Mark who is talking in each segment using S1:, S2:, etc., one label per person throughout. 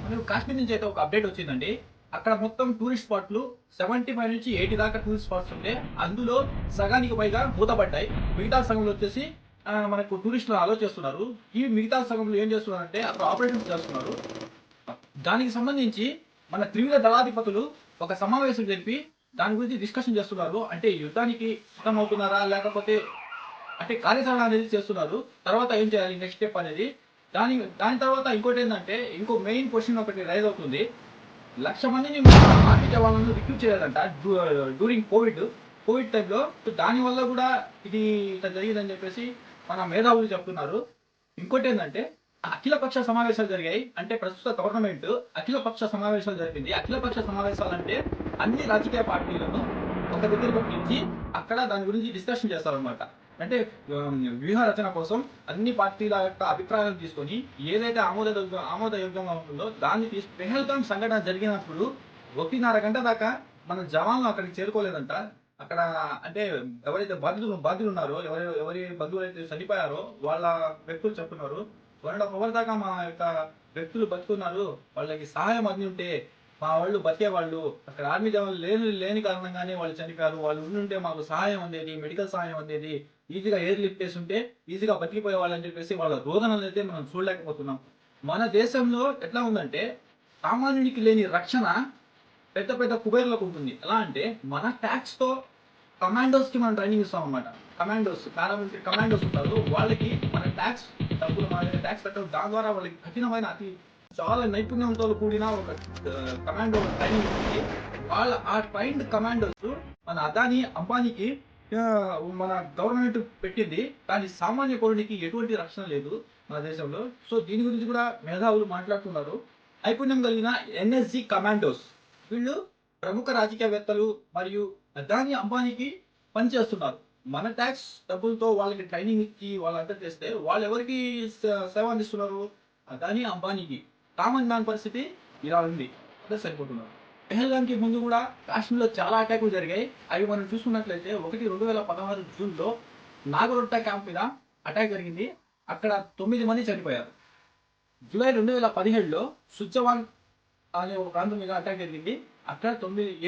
S1: మనకు కాశ్మీర్ నుంచి అయితే ఒక అప్డేట్ వచ్చిందండి. అక్కడ మొత్తం టూరిస్ట్ స్పాట్లు 75 నుంచి 80 దాకా టూరిస్ట్ స్పాట్స్ ఉంటే, అందులో సగానికి పైగా మూతపడ్డాయి. మిగతా సగంలో వచ్చేసి మనకు టూరిస్టులు అలో చేస్తున్నారు. ఈ మిగతా సగంలో ఏం చేస్తున్నారంటే అక్కడ ఆపరేషన్స్ చేస్తున్నారు. దానికి సంబంధించి మన త్రివిధ దళాధిపతులు ఒక సమావేశం జరిపి దాని గురించి డిస్కషన్ చేస్తున్నారు. అంటే యుద్ధానికి సిద్ధమవుతున్నారా? లేకపోతే అంటే కార్యాచరణ అనేది చేస్తున్నారు. తర్వాత ఏం చేయాలి నెక్స్ట్ స్టెప్ అనేది. దాని దాని తర్వాత ఇంకోటి ఏంటంటే ఇంకో మెయిన్ క్వశ్చన్ ఒకటి రైజ్ అవుతుంది. 1,00,000 మందిని ఆర్మీ జవాన్లను రిక్రూట్ చేయాలంట డ్యూరింగ్ కోవిడ్ టైంలో. దానివల్ల కూడా ఇది ఇట్లా జరిగిందని చెప్పేసి మన మేధావులు చెప్తున్నారు. ఇంకోటి ఏంటంటే అఖిలపక్ష సమావేశాలు జరిగాయి. అంటే ప్రస్తుత గవర్నమెంట్ అఖిలపక్ష సమావేశాలు జరిపింది. అఖిలపక్ష సమావేశాలు అంటే అన్ని రాజకీయ పార్టీలను ఒక దగ్గరికి పిలిచి అక్కడ దాని గురించి డిస్కషన్ చేస్తారనమాట. అంటే వ్యూహ రచన కోసం అన్ని పార్టీల యొక్క అభిప్రాయాలు తీసుకొని ఏదైతే ఆమోదయోగ్యంగా ఉంటుందో దాన్ని పెహల్గాం సంఘటన జరిగినప్పుడు 1.5 గంట దాకా మన జవాన్లు అక్కడికి చేరుకోలేదంట. అక్కడ అంటే ఎవరైతే బాధ్యులు ఉన్నారో ఎవరి బంధువులు అయితే చనిపోయారో వాళ్ళ వ్యక్తులు చెప్తున్నారు. 1.5 అవర్ దాకా మా యొక్క వ్యక్తులు బతుకున్నారు, వాళ్ళకి సహాయం అంది ఉంటే మా వాళ్ళు బతికేవాళ్ళు, అక్కడ ఆర్మీ జవాన్లు లేని కారణంగానే వాళ్ళు చనిపోయారు, వాళ్ళు ఉండుంటే మాకు సహాయం అందేది, మెడికల్ సహాయం అందేది, ఈజీగా ఎయిర్ లిఫ్ట్ చేసి ఉంటే ఈజీగా బతికిపోయే వాళ్ళని చెప్పేసి వాళ్ళ రోదనలు అయితే మనం చూడలేకపోతున్నాం. మన దేశంలో ఎట్లా ఉందంటే సామాన్యునికి లేని రక్షణ పెద్ద పెద్ద కుబేర్లకు ఉంటుంది. ఎలా అంటే మన ట్యాక్స్ తో కమాండోస్ కి మనం ట్రైనింగ్ ఇస్తాం అనమాట. పారామిలిటరీ కమాండోస్ ఉంటారు, వాళ్ళకి మన ట్యాక్స్ డబ్బులు మన ట్యాక్స్ కట్టడం, దాని ద్వారా వాళ్ళకి కఠినమైన చాలా నైపుణ్యంతో కూడిన ఒక కమాండో ట్రైనింగ్ ఉంటుంది. ఆ ట్రైన్డ్ కమాండోస్ మన అదానీ అంబానీకి మన గవర్నమెంట్ పెట్టింది. కానీ సామాన్య పౌరుడికి ఎటువంటి రక్షణ లేదు మన దేశంలో. సో దీని గురించి కూడా మేధావులు మాట్లాడుతున్నారు. నైపుణ్యం కలిగిన ఎన్ఎస్జి కమాండోస్ వీళ్ళు ప్రముఖ రాజకీయవేత్తలు మరియు అదానీ అంబానీకి పనిచేస్తున్నారు. మన ట్యాక్స్ డబ్బులతో వాళ్ళకి ట్రైనింగ్ ఇచ్చి వాళ్ళంతా చేస్తే వాళ్ళు ఎవరికి సేవ అందిస్తున్నారు? అదానీ అంబానీకి. కామన్ మ్యాన్ పరిస్థితి ఇలా ఉంది. అదే సరిపోతున్నారు. పెహల్గాంకి ముందు కూడా కాశ్మీర్లో చాలా అటాకులు జరిగాయి. అవి మనం చూసుకున్నట్లయితే 2016 జూన్లో నాగరోట్టా క్యాంప్ మీద అటాక్ జరిగింది. అక్కడ 9 మంది చనిపోయారు. జూలై 2017లో సుచ్చవాన్ అనే ఒక ప్రాంతం మీద అటాక్ జరిగింది. అక్కడ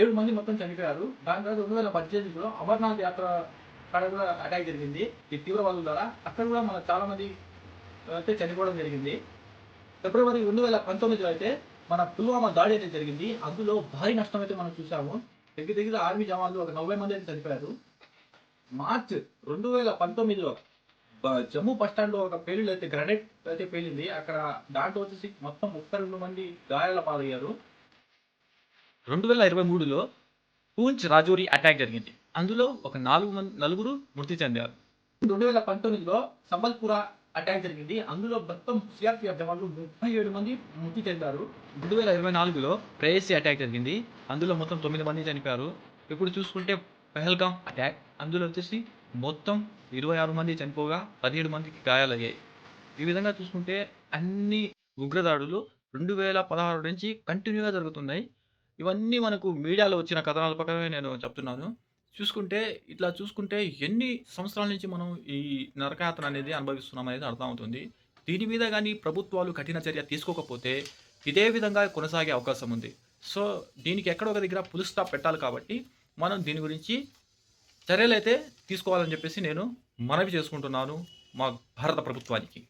S1: 7 మంది మొత్తం చనిపోయారు. దాని తర్వాత 2018లో అమర్నాథ్ యాత్ర అక్కడ కూడా అటాక్ జరిగింది ఈ తీవ్రవాదుల ద్వారా. అక్కడ కూడా మన చాలా మంది అయితే చనిపోవడం జరిగింది. ఫిబ్రవరి 2019లో అయితే మన పుల్వామా దాడి అయితే జరిగింది. అందులో భారీ నష్టం అయితే మనం చూసాము. దగ్గర ఆర్మీ జవాన్లు ఒక 90 మంది అయితే చనిపోయారు. మార్చ్ 2019లో జమ్మూ బస్ స్టాండ్ లో ఒక పేలుడు అయితే గ్రెనేడ్ అయితే పేలింది. అక్కడ దాంట్లో వచ్చేసి మొత్తం 32 మంది గాయాల పాలయ్యారు. 2023లో పూంచ్ రాజౌరి అటాక్ జరిగింది. అందులో ఒక నలుగురు మృతి చెందారు. 2019లో సంబల్పురా అటాక్ జరిగింది. అందులో మొత్తం సిఆర్పిఎఫ్ జవాన్లు 37 మంది మృతి చెందారు. 2024లో ప్రేయసి అటాక్ జరిగింది. అందులో మొత్తం 9 మంది చనిపోయారు. ఇప్పుడు చూసుకుంటే పెహల్గాం అటాక్, అందులో వచ్చేసి మొత్తం 26 మంది చనిపోగా 17 మందికి గాయాలయ్యాయి. ఈ విధంగా చూసుకుంటే అన్ని ఉగ్రదాడులు 2016 నుంచి కంటిన్యూగా జరుగుతున్నాయి. ఇవన్నీ మనకు మీడియాలో వచ్చిన కథనాల ప్రకారమే నేను చెప్తున్నాను. ఇట్లా చూసుకుంటే ఎన్ని సంవత్సరాల నుంచి మనం ఈ నరకయాతన అనేది అనుభవిస్తున్నాం అనేది అర్థమవుతుంది. దీని మీద కానీ ప్రభుత్వాలు కఠిన చర్య తీసుకోకపోతే ఇదే విధంగా కొనసాగే అవకాశం ఉంది. సో దీనికి ఎక్కడో ఒక దగ్గర ఫుల్ స్టాప్ పెట్టాలి. కాబట్టి మనం దీని గురించి చర్యలైతే తీసుకోవాలని చెప్పేసి నేను మనవి చేసుకుంటున్నాను మా భారత ప్రభుత్వానికి.